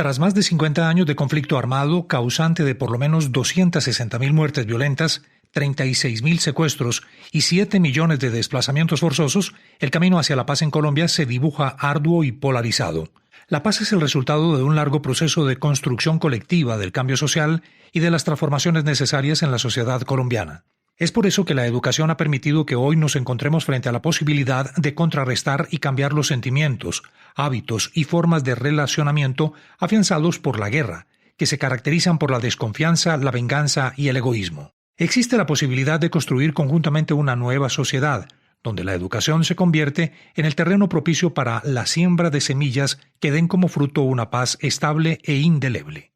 Tras más de 50 años de conflicto armado causante de por lo menos 260.000 muertes violentas, 36.000 secuestros y 7 millones de desplazamientos forzosos, el camino hacia la paz en Colombia se dibuja arduo y polarizado. La paz es el resultado de un largo proceso de construcción colectiva del cambio social y de las transformaciones necesarias en la sociedad colombiana. Es por eso que la educación ha permitido que hoy nos encontremos frente a la posibilidad de contrarrestar y cambiar los sentimientos, hábitos y formas de relacionamiento afianzados por la guerra, que se caracterizan por la desconfianza, la venganza y el egoísmo. Existe la posibilidad de construir conjuntamente una nueva sociedad, donde la educación se convierte en el terreno propicio para la siembra de semillas que den como fruto una paz estable e indeleble.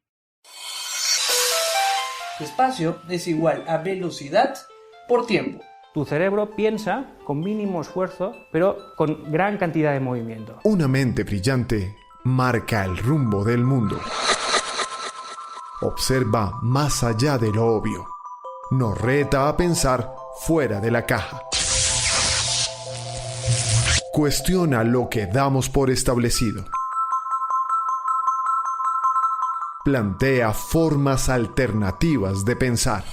Espacio es igual a velocidad por tiempo. Tu cerebro piensa con mínimo esfuerzo, pero con gran cantidad de movimiento. Una mente brillante marca el rumbo del mundo. Observa más allá de lo obvio. Nos reta a pensar fuera de la caja. Cuestiona lo que damos por establecido. Plantea formas alternativas de pensar.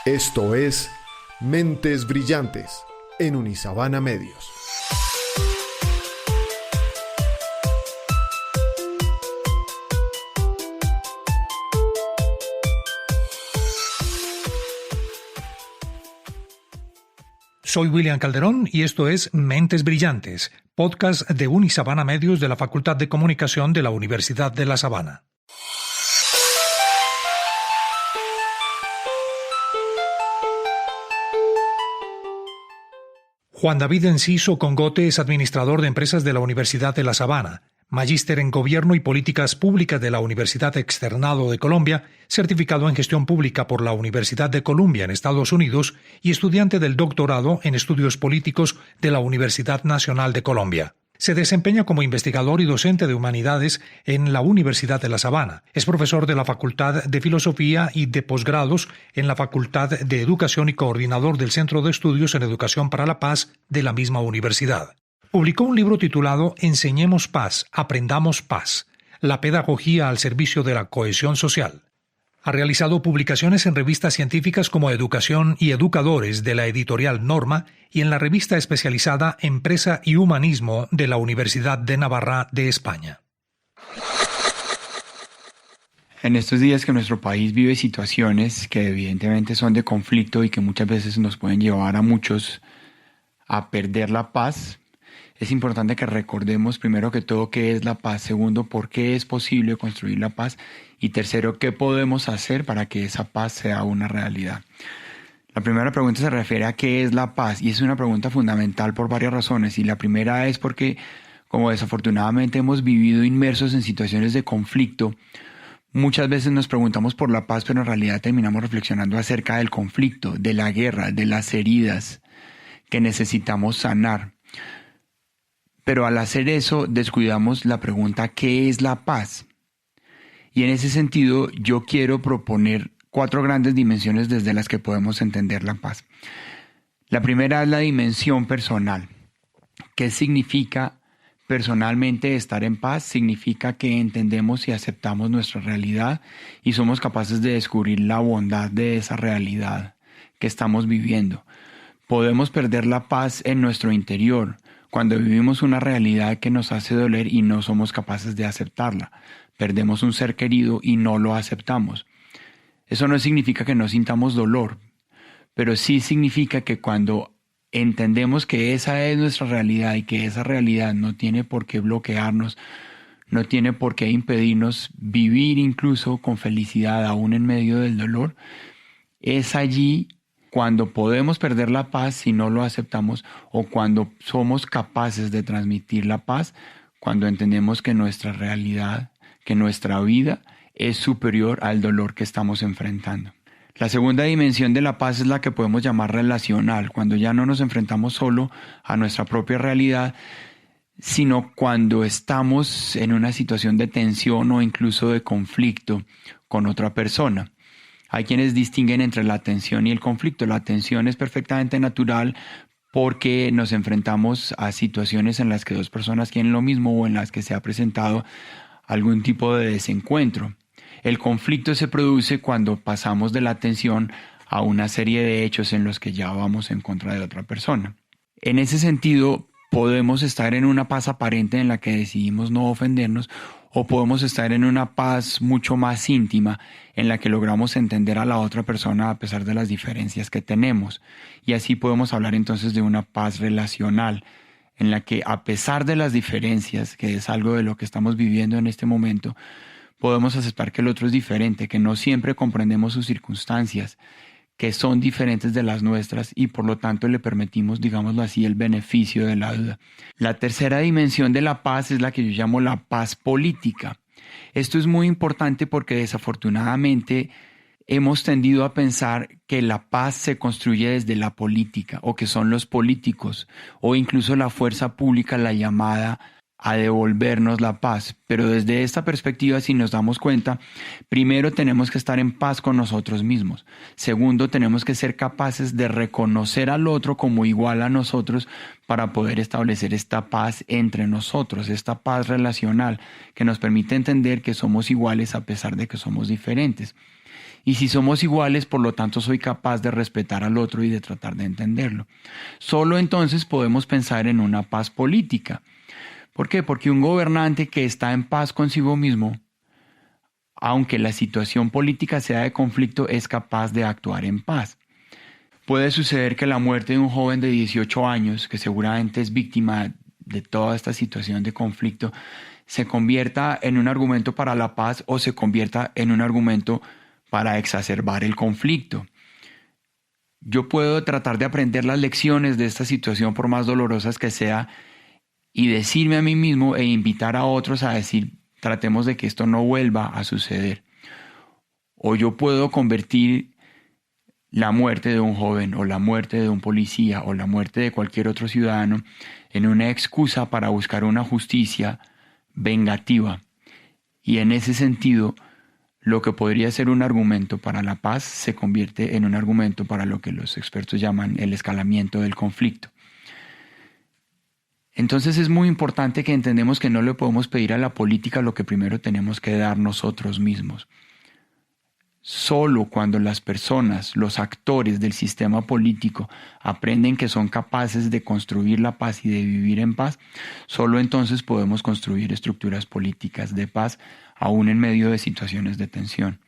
Esto es Mentes Brillantes en Unisabana Medios. Soy William Calderón y esto es Mentes Brillantes, podcast de Unisabana Medios de la Facultad de Comunicación de la Universidad de La Sabana. Juan David Enciso Congote es administrador de empresas de la Universidad de La Sabana, magíster en Gobierno y Políticas Públicas de la Universidad Externado de Colombia, certificado en Gestión Pública por la Universidad de Columbia en Estados Unidos y estudiante del doctorado en Estudios Políticos de la Universidad Nacional de Colombia. Se desempeña como investigador y docente de humanidades en la Universidad de La Sabana. Es profesor de la Facultad de Filosofía y de posgrados en la Facultad de Educación y coordinador del Centro de Estudios en Educación para la Paz de la misma universidad. Publicó un libro titulado Enseñemos Paz, Aprendamos Paz, la pedagogía al servicio de la cohesión social. Ha realizado publicaciones en revistas científicas como Educación y Educadores de la editorial Norma y en la revista especializada Empresa y Humanismo de la Universidad de Navarra de España. En estos días que nuestro país vive situaciones que evidentemente son de conflicto y que muchas veces nos pueden llevar a muchos a perder la paz, es importante que recordemos primero que todo qué es la paz, segundo por qué es posible construir la paz y tercero qué podemos hacer para que esa paz sea una realidad. La primera pregunta se refiere a qué es la paz y es una pregunta fundamental por varias razones y la primera es porque como desafortunadamente hemos vivido inmersos en situaciones de conflicto, muchas veces nos preguntamos por la paz pero en realidad terminamos reflexionando acerca del conflicto, de la guerra, de las heridas que necesitamos sanar. Pero al hacer eso descuidamos la pregunta ¿qué es la paz? Y en ese sentido yo quiero proponer 4 grandes dimensiones desde las que podemos entender la paz. La primera es la dimensión personal. ¿Qué significa personalmente estar en paz? Significa que entendemos y aceptamos nuestra realidad y somos capaces de descubrir la bondad de esa realidad que estamos viviendo. Podemos perder la paz en nuestro interior cuando vivimos una realidad que nos hace doler y no somos capaces de aceptarla. Perdemos un ser querido y no lo aceptamos. Eso no significa que no sintamos dolor, pero sí significa que cuando entendemos que esa es nuestra realidad y que esa realidad no tiene por qué bloquearnos, no tiene por qué impedirnos vivir incluso con felicidad aún en medio del dolor, es allí cuando podemos perder la paz si no lo aceptamos o cuando somos capaces de transmitir la paz, cuando entendemos que nuestra realidad, que nuestra vida es superior al dolor que estamos enfrentando. La segunda dimensión de la paz es la que podemos llamar relacional, cuando ya no nos enfrentamos solo a nuestra propia realidad, sino cuando estamos en una situación de tensión o incluso de conflicto con otra persona. Hay quienes distinguen entre la tensión y el conflicto. La tensión es perfectamente natural porque nos enfrentamos a situaciones en las que 2 personas quieren lo mismo o en las que se ha presentado algún tipo de desencuentro. El conflicto se produce cuando pasamos de la tensión a una serie de hechos en los que ya vamos en contra de otra persona. En ese sentido, podemos estar en una paz aparente en la que decidimos no ofendernos, o podemos estar en una paz mucho más íntima en la que logramos entender a la otra persona a pesar de las diferencias que tenemos. Y así podemos hablar entonces de una paz relacional en la que, a pesar de las diferencias, que es algo de lo que estamos viviendo en este momento, podemos aceptar que el otro es diferente, que no siempre comprendemos sus circunstancias, que son diferentes de las nuestras y por lo tanto le permitimos, digámoslo así, el beneficio de la duda. La tercera dimensión de la paz es la que yo llamo la paz política. Esto es muy importante porque desafortunadamente hemos tendido a pensar que la paz se construye desde la política o que son los políticos o incluso la fuerza pública la llamada a devolvernos la paz. Pero desde esta perspectiva, si nos damos cuenta, primero tenemos que estar en paz con nosotros mismos. Segundo, tenemos que ser capaces de reconocer al otro como igual a nosotros para poder establecer esta paz entre nosotros, esta paz relacional que nos permite entender que somos iguales a pesar de que somos diferentes. Y si somos iguales, por lo tanto, soy capaz de respetar al otro y de tratar de entenderlo. Solo entonces podemos pensar en una paz política. ¿Por qué? Porque un gobernante que está en paz consigo mismo, aunque la situación política sea de conflicto, es capaz de actuar en paz. Puede suceder que la muerte de un joven de 18 años, que seguramente es víctima de toda esta situación de conflicto, se convierta en un argumento para la paz o se convierta en un argumento para exacerbar el conflicto. Yo puedo tratar de aprender las lecciones de esta situación, por más dolorosas que sea, y decirme a mí mismo e invitar a otros a decir, tratemos de que esto no vuelva a suceder. O yo puedo convertir la muerte de un joven o la muerte de un policía o la muerte de cualquier otro ciudadano en una excusa para buscar una justicia vengativa. Y en ese sentido, lo que podría ser un argumento para la paz se convierte en un argumento para lo que los expertos llaman el escalamiento del conflicto. Entonces es muy importante que entendamos que no le podemos pedir a la política lo que primero tenemos que dar nosotros mismos. Solo cuando las personas, los actores del sistema político aprenden que son capaces de construir la paz y de vivir en paz, solo entonces podemos construir estructuras políticas de paz, aún en medio de situaciones de tensión.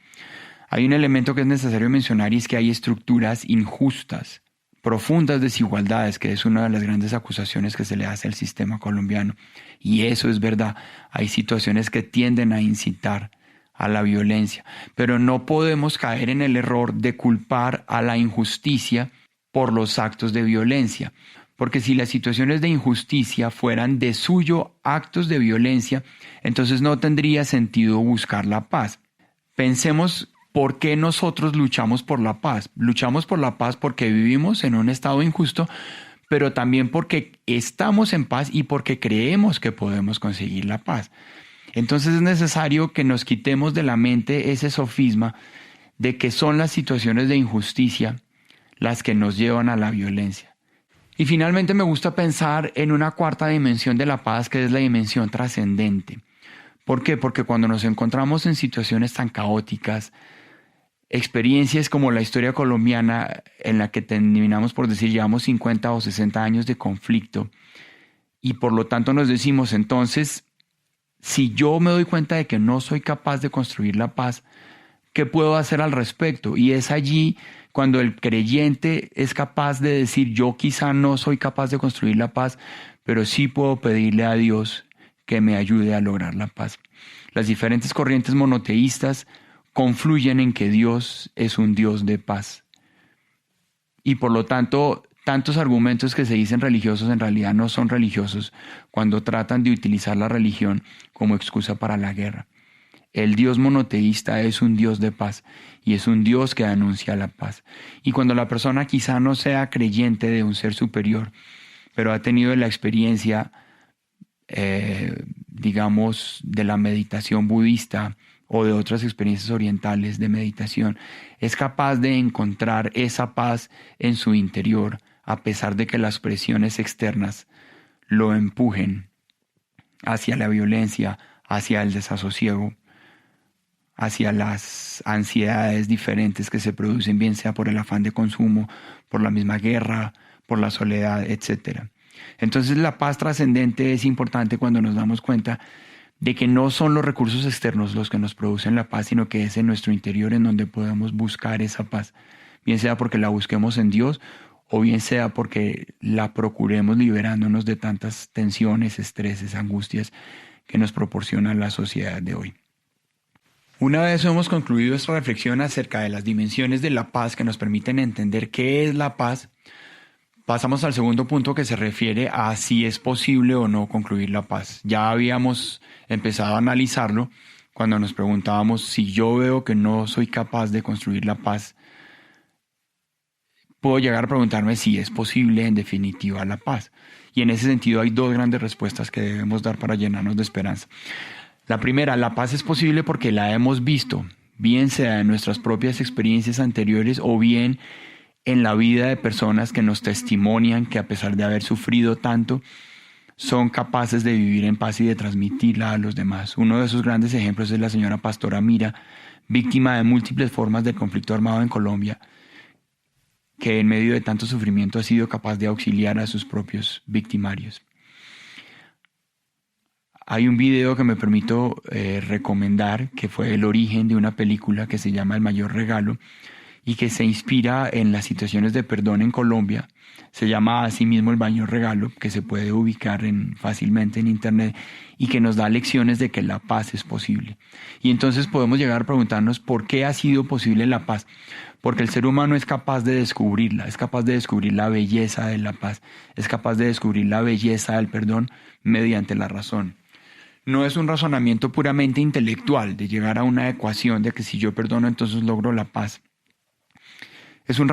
Hay un elemento que es necesario mencionar y es que hay estructuras injustas, profundas desigualdades, que es una de las grandes acusaciones que se le hace al sistema colombiano. Y eso es verdad. Hay situaciones que tienden a incitar a la violencia, pero no podemos caer en el error de culpar a la injusticia por los actos de violencia. Porque si las situaciones de injusticia fueran de suyo actos de violencia, entonces no tendría sentido buscar la paz. Pensemos ¿por qué nosotros luchamos por la paz? Luchamos por la paz porque vivimos en un estado injusto, pero también porque estamos en paz y porque creemos que podemos conseguir la paz. Entonces es necesario que nos quitemos de la mente ese sofisma de que son las situaciones de injusticia las que nos llevan a la violencia. Y finalmente me gusta pensar en una cuarta dimensión de la paz, que es la dimensión trascendente. ¿Por qué? Porque cuando nos encontramos en situaciones tan caóticas, experiencias como la historia colombiana en la que terminamos por decir llevamos 50 o 60 años de conflicto y por lo tanto nos decimos entonces, si yo me doy cuenta de que no soy capaz de construir la paz, ¿qué puedo hacer al respecto? Y es allí cuando el creyente es capaz de decir yo quizá no soy capaz de construir la paz, pero sí puedo pedirle a Dios que me ayude a lograr la paz. Las diferentes corrientes monoteístas confluyen en que Dios es un Dios de paz. Y por lo tanto, tantos argumentos que se dicen religiosos en realidad no son religiosos cuando tratan de utilizar la religión como excusa para la guerra. El Dios monoteísta es un Dios de paz y es un Dios que anuncia la paz. Y cuando la persona quizá no sea creyente de un ser superior, pero ha tenido la experiencia, digamos, de la meditación budista, o de otras experiencias orientales de meditación, es capaz de encontrar esa paz en su interior, a pesar de que las presiones externas lo empujen hacia la violencia, hacia el desasosiego, hacia las ansiedades diferentes que se producen, bien sea por el afán de consumo, por la misma guerra, por la soledad, etc. Entonces la paz trascendente es importante cuando nos damos cuenta de que no son los recursos externos los que nos producen la paz, sino que es en nuestro interior en donde podemos buscar esa paz, bien sea porque la busquemos en Dios o bien sea porque la procuremos liberándonos de tantas tensiones, estreses, angustias que nos proporciona la sociedad de hoy. Una vez hemos concluido esta reflexión acerca de las dimensiones de la paz que nos permiten entender qué es la paz, pasamos al segundo punto que se refiere a si es posible o no concluir la paz. Ya habíamos empezado a analizarlo cuando nos preguntábamos si yo veo que no soy capaz de construir la paz. Puedo llegar a preguntarme si es posible en definitiva la paz. Y en ese sentido hay dos grandes respuestas que debemos dar para llenarnos de esperanza. La primera, la paz es posible porque la hemos visto, bien sea en nuestras propias experiencias anteriores o bien en la vida de personas que nos testimonian que a pesar de haber sufrido tanto, son capaces de vivir en paz y de transmitirla a los demás. Uno de esos grandes ejemplos es la señora Pastora Mira, víctima de múltiples formas del conflicto armado en Colombia, que en medio de tanto sufrimiento ha sido capaz de auxiliar a sus propios victimarios. Hay un video que me permito recomendar, que fue el origen de una película que se llama El Mayor Regalo y que se inspira en las situaciones de perdón en Colombia. Se llama así mismo El Mayor Regalo, que se puede ubicar fácilmente en internet y que nos da lecciones de que la paz es posible. Y entonces podemos llegar a preguntarnos por qué ha sido posible la paz. Porque el ser humano es capaz de descubrirla, es capaz de descubrir la belleza de la paz, es capaz de descubrir la belleza del perdón mediante la razón. No es un razonamiento puramente intelectual de llegar a una ecuación de que si yo perdono entonces logro la paz. Es un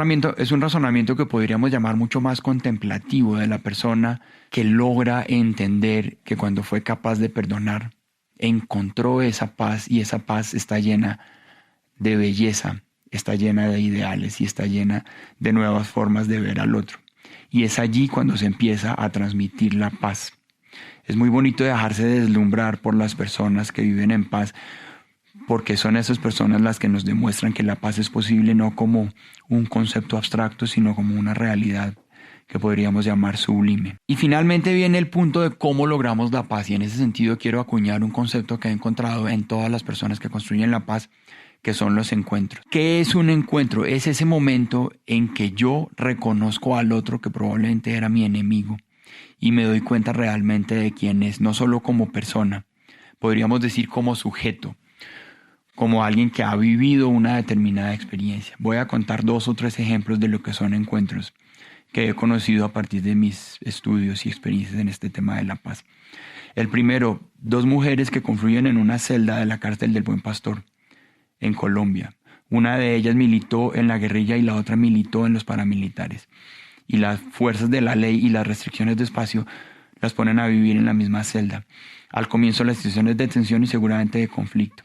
razonamiento que podríamos llamar mucho más contemplativo de la persona que logra entender que cuando fue capaz de perdonar, encontró esa paz y esa paz está llena de belleza, está llena de ideales y está llena de nuevas formas de ver al otro. Y es allí cuando se empieza a transmitir la paz. Es muy bonito dejarse deslumbrar por las personas que viven en paz, porque son esas personas las que nos demuestran que la paz es posible no como un concepto abstracto, sino como una realidad que podríamos llamar sublime. Y finalmente viene el punto de cómo logramos la paz, y en ese sentido quiero acuñar un concepto que he encontrado en todas las personas que construyen la paz, que son los encuentros. ¿Qué es un encuentro? Es ese momento en que yo reconozco al otro que probablemente era mi enemigo y me doy cuenta realmente de quién es, no solo como persona, podríamos decir como sujeto, como alguien que ha vivido una determinada experiencia. Voy a contar 2 o 3 ejemplos de lo que son encuentros que he conocido a partir de mis estudios y experiencias en este tema de la paz. El primero, 2 mujeres que confluyen en una celda de la cárcel del Buen Pastor en Colombia. Una de ellas militó en la guerrilla y la otra militó en los paramilitares. Y las fuerzas de la ley y las restricciones de espacio las ponen a vivir en la misma celda. Al comienzo las situaciones de tensión y seguramente de conflicto.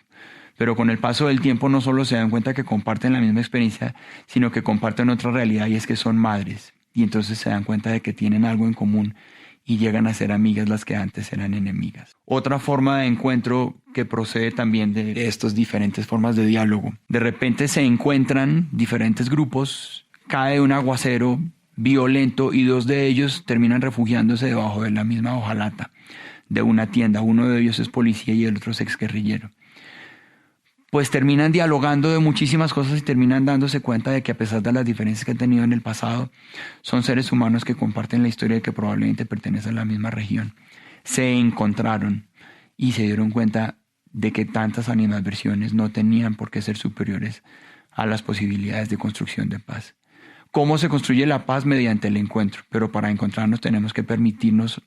Pero con el paso del tiempo no solo se dan cuenta que comparten la misma experiencia, sino que comparten otra realidad y es que son madres. Y entonces se dan cuenta de que tienen algo en común y llegan a ser amigas las que antes eran enemigas. Otra forma de encuentro que procede también de estas diferentes formas de diálogo. De repente se encuentran diferentes grupos, cae un aguacero violento y 2 de ellos terminan refugiándose debajo de la misma hojalata de una tienda. Uno de ellos es policía y el otro es exguerrillero. Pues terminan dialogando de muchísimas cosas y terminan dándose cuenta de que a pesar de las diferencias que han tenido en el pasado, son seres humanos que comparten la historia y que probablemente pertenecen a la misma región. Se encontraron y se dieron cuenta de que tantas animadversiones no tenían por qué ser superiores a las posibilidades de construcción de paz. ¿Cómo se construye la paz? Mediante el encuentro, pero para encontrarnos tenemos que permitirnos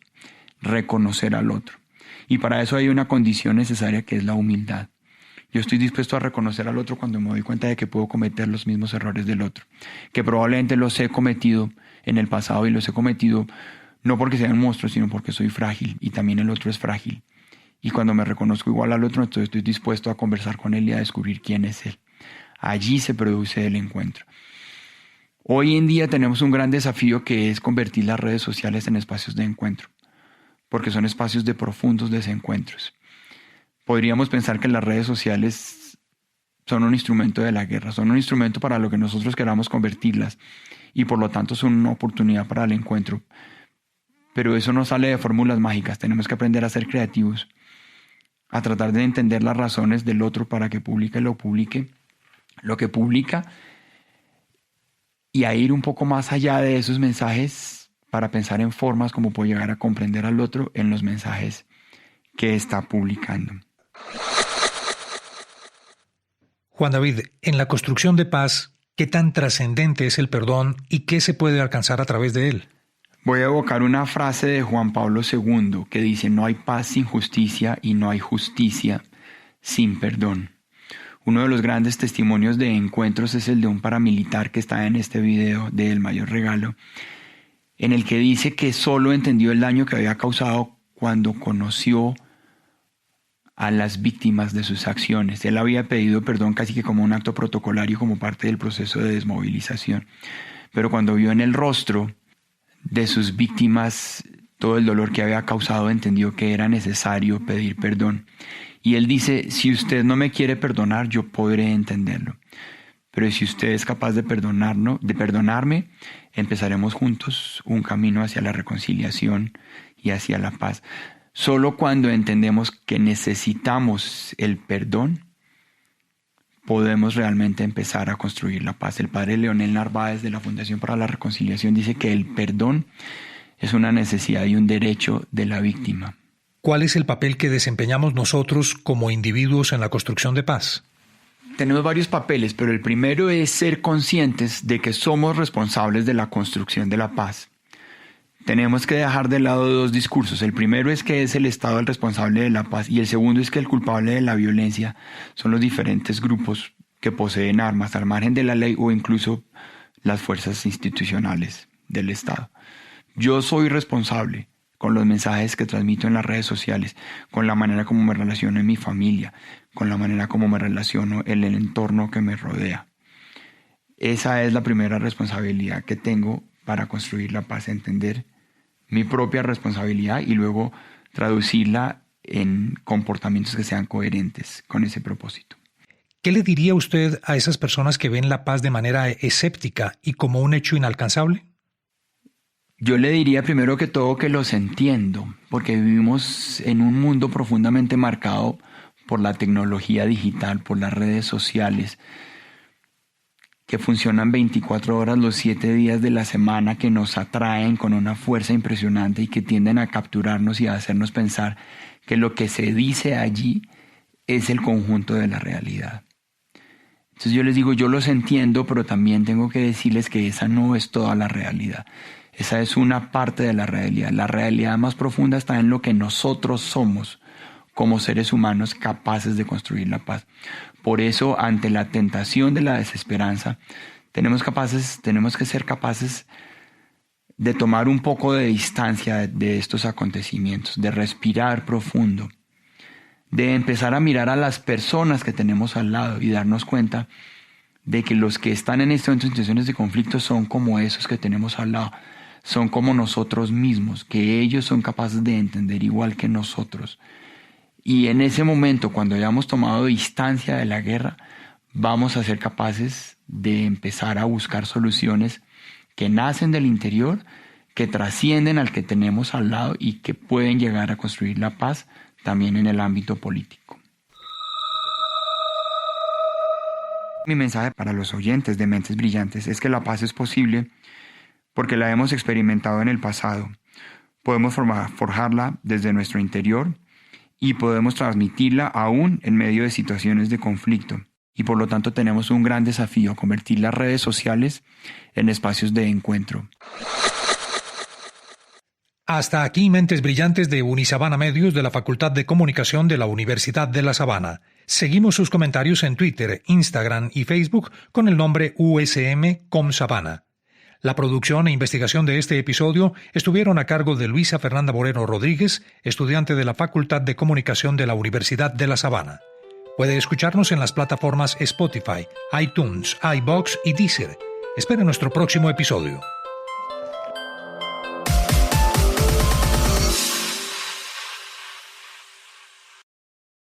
reconocer al otro. Y para eso hay una condición necesaria que es la humildad. Yo estoy dispuesto a reconocer al otro cuando me doy cuenta de que puedo cometer los mismos errores del otro, que probablemente los he cometido en el pasado y los he cometido no porque sean monstruos, sino porque soy frágil y también el otro es frágil. Y cuando me reconozco igual al otro, entonces estoy dispuesto a conversar con él y a descubrir quién es él. Allí se produce el encuentro. Hoy en día tenemos un gran desafío que es convertir las redes sociales en espacios de encuentro, porque son espacios de profundos desencuentros. podríamos pensar que las redes sociales son un instrumento de la guerra, son un instrumento para lo que nosotros queramos convertirlas y por lo tanto son una oportunidad para el encuentro. Pero eso no sale de fórmulas mágicas, tenemos que aprender a ser creativos, a tratar de entender las razones del otro para que publique lo que publica y a ir un poco más allá de esos mensajes para pensar en formas como puedo llegar a comprender al otro en los mensajes que está publicando. Juan David, en la construcción de paz, ¿qué tan trascendente es el perdón y qué se puede alcanzar a través de él? Voy a evocar una frase de Juan Pablo II que dice: no hay paz sin justicia y no hay justicia sin perdón. Uno de los grandes testimonios de encuentros es el de un paramilitar que está en este video de El Mayor Regalo, en el que dice que solo entendió el daño que había causado cuando conoció a las víctimas de sus acciones. Él había pedido perdón casi que como un acto protocolario, como parte del proceso de desmovilización. Pero cuando vio en el rostro de sus víctimas todo el dolor que había causado, entendió que era necesario pedir perdón. Y él dice: si usted no me quiere perdonar, yo podré entenderlo. Pero si usted es capaz de perdonarme, empezaremos juntos un camino hacia la reconciliación y hacia la paz. Solo cuando entendemos que necesitamos el perdón, podemos realmente empezar a construir la paz. El padre Leonel Narváez de la Fundación para la Reconciliación dice que el perdón es una necesidad y un derecho de la víctima. ¿Cuál es el papel que desempeñamos nosotros como individuos en la construcción de paz? Tenemos varios papeles, pero el primero es ser conscientes de que somos responsables de la construcción de la paz. Tenemos que dejar de lado dos discursos. El primero es que es el Estado el responsable de la paz y el segundo es que el culpable de la violencia son los diferentes grupos que poseen armas al margen de la ley o incluso las fuerzas institucionales del Estado. Yo soy responsable con los mensajes que transmito en las redes sociales, con la manera como me relaciono en mi familia, con la manera como me relaciono en el entorno que me rodea. Esa es la primera responsabilidad que tengo para construir la paz, entender mi propia responsabilidad y luego traducirla en comportamientos que sean coherentes con ese propósito. ¿Qué le diría usted a esas personas que ven la paz de manera escéptica y como un hecho inalcanzable? Yo le diría primero que todo que los entiendo, porque vivimos en un mundo profundamente marcado por la tecnología digital, por las redes sociales, que funcionan 24 horas los 7 días de la semana, que nos atraen con una fuerza impresionante y que tienden a capturarnos y a hacernos pensar que lo que se dice allí es el conjunto de la realidad. Entonces yo les digo, yo los entiendo, pero también tengo que decirles que esa no es toda la realidad. Esa es una parte de la realidad. La realidad más profunda está en lo que nosotros somos como seres humanos capaces de construir la paz. Por eso, ante la tentación de la desesperanza, tenemos que ser capaces de tomar un poco de distancia de estos acontecimientos, de respirar profundo, de empezar a mirar a las personas que tenemos al lado y darnos cuenta de que los que están en estas situaciones de conflicto son como esos que tenemos al lado, son como nosotros mismos, que ellos son capaces de entender igual que nosotros. Y en ese momento, cuando hayamos tomado distancia de la guerra, vamos a ser capaces de empezar a buscar soluciones que nacen del interior, que trascienden al que tenemos al lado y que pueden llegar a construir la paz también en el ámbito político. Mi mensaje para los oyentes de Mentes Brillantes es que la paz es posible porque la hemos experimentado en el pasado. Podemos forjarla desde nuestro interior y podemos transmitirla aún en medio de situaciones de conflicto. Y por lo tanto tenemos un gran desafío, convertir las redes sociales en espacios de encuentro. Hasta aquí Mentes Brillantes de Unisabana Medios de la Facultad de Comunicación de la Universidad de La Sabana. Seguimos sus comentarios en Twitter, Instagram y Facebook con el nombre USM-ComSabana. La producción e investigación de este episodio estuvieron a cargo de Luisa Fernanda Moreno Rodríguez, estudiante de la Facultad de Comunicación de la Universidad de La Sabana. Puede escucharnos en las plataformas Spotify, iTunes, iVoox y Deezer. Espere nuestro próximo episodio.